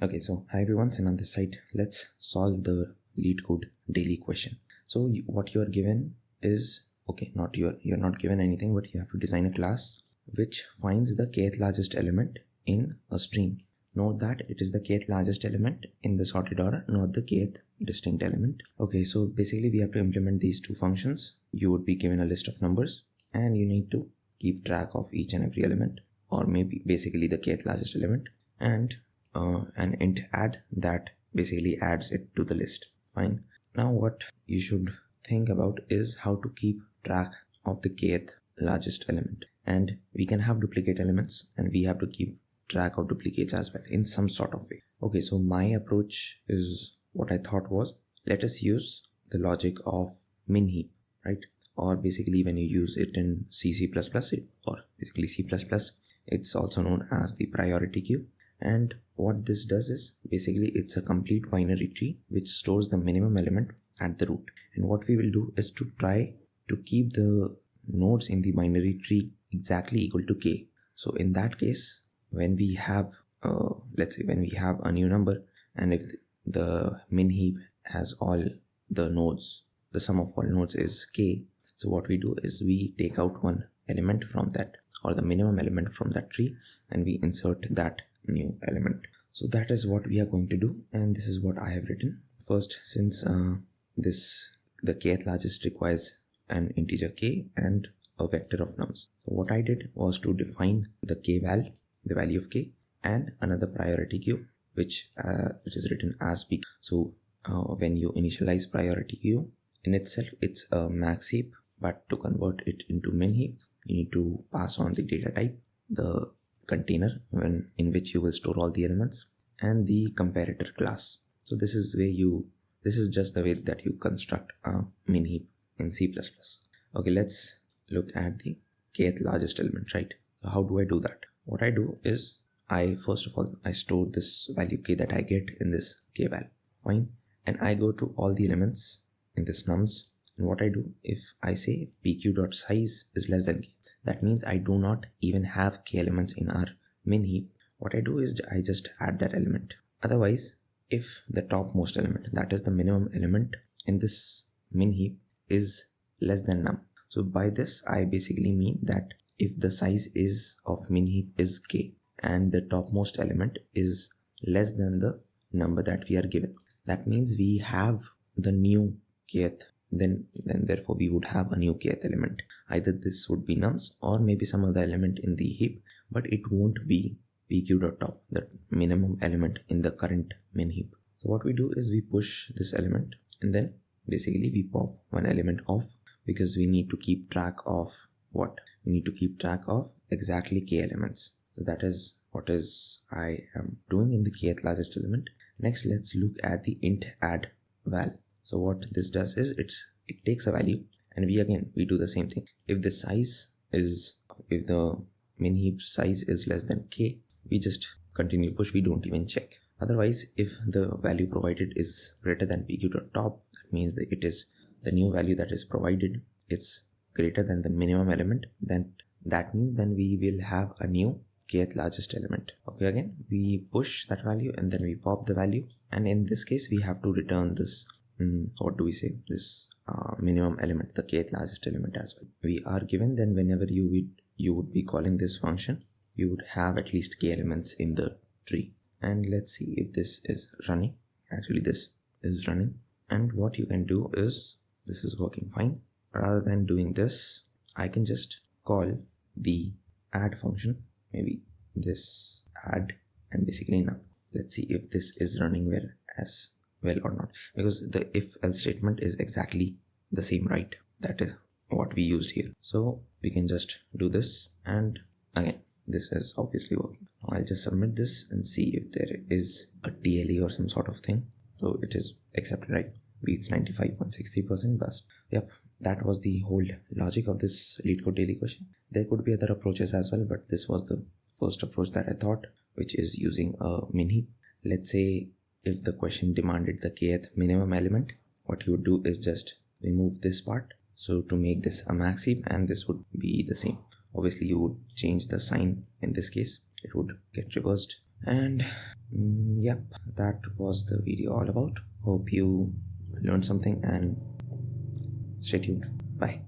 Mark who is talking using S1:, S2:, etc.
S1: Okay, so hi everyone, Senan on this side. Let's solve the LeetCode daily question. So what you are given is, okay, you're not given anything, but you have to design a class which finds the kth largest element in a string. Note that it is the kth largest element in the sorted order, not the kth distinct element. Okay, so basically we have to implement these two functions. You would be given a list of numbers and you need to keep track of each and every element, or maybe basically the kth largest element, and an int add that basically adds it to the list. Fine. Now what you should think about is how to keep track of the kth largest element. And we can have duplicate elements and we have to keep track of duplicates as well in some sort of way. Okay, so my approach is, what I thought was, let us use the logic of min heap, right? Or basically when you use it in C++, or basically C++, it's also known as the priority queue. And what this does is, basically it's a complete binary tree which stores the minimum element at the root. And what we will do is to try to keep the nodes in the binary tree exactly equal to k. So in that case, when we have, let's say when we have a new number, and if the min heap has all the nodes, the sum of all nodes is k. So what we do is we take out one element from that, or the minimum element from that tree, and we insert that new element. So that is what we are going to do, and this is what I have written. First, since the kth largest requires an integer k and a vector of nums. So what I did was to define the the value of k, and another priority queue, which it is written as p. So when you initialize priority queue, in itself it's a max heap, but to convert it into min heap, you need to pass on the data type, the container in which you will store all the elements, and the comparator class. So this is just the way that you construct a min heap in C++. Okay, let's look at the kth largest element, right? So how do I do that? What I do is, first of all, I store this value k that I get in this k val, fine, and I go to all the elements in this nums, and what I do, if I say pq.size is less than k, that means I do not even have k elements in our min heap. What I do is I just add that element. Otherwise, if the topmost element, that is the minimum element in this min heap, is less than num. So by this, I basically mean that if the size of min heap is k and the topmost element is less than the number that we are given, that means we have the new kth. Then therefore we would have a new kth element. Either this would be nums or maybe some other element in the heap, but it won't be pq.top, the minimum element in the current min heap. So what we do is we push this element, and then basically we pop one element off, because we need to keep track of what? We need to keep track of exactly k elements. So that is what I am doing in the kth largest element. Next, let's look at the int add val. So what this does is it takes a value, and we do the same thing. If the min heap size is less than k, we just continue push, we don't even check. Otherwise, if the value provided is greater than pq.top, that means that it is the new value that is provided, it's greater than the minimum element, then that means then we will have a new kth largest element. Okay, again we push that value and then we pop the value, and in this case we have to return this this minimum element, the kth largest element as well. We are given, then whenever you would be calling this function, you would have at least k elements in the tree. And let's see if this is running. Actually this is running, and what you can do is, this is working fine. Rather than doing this, I can just call the add function, maybe this add, and basically now let's see if this is running well or not, because the if else statement is exactly the same, right? That is what we used here. So we can just do this, and again this is obviously working. I'll just submit this and see if there is a TLE or some sort of thing. So it is accepted, right? Beats 95.63%, but yep, that was the whole logic of this LeetCode daily question. There could be other approaches as well, but this was the first approach that I thought, which is using a min heap. Let's say if the question demanded the kth minimum element, what you would do is just remove this part, so to make this a max heap, and this would be the same. Obviously you would change the sign. In this case it would get reversed, And yep, that was the video all about. Hope you learned something, and stay tuned. Bye.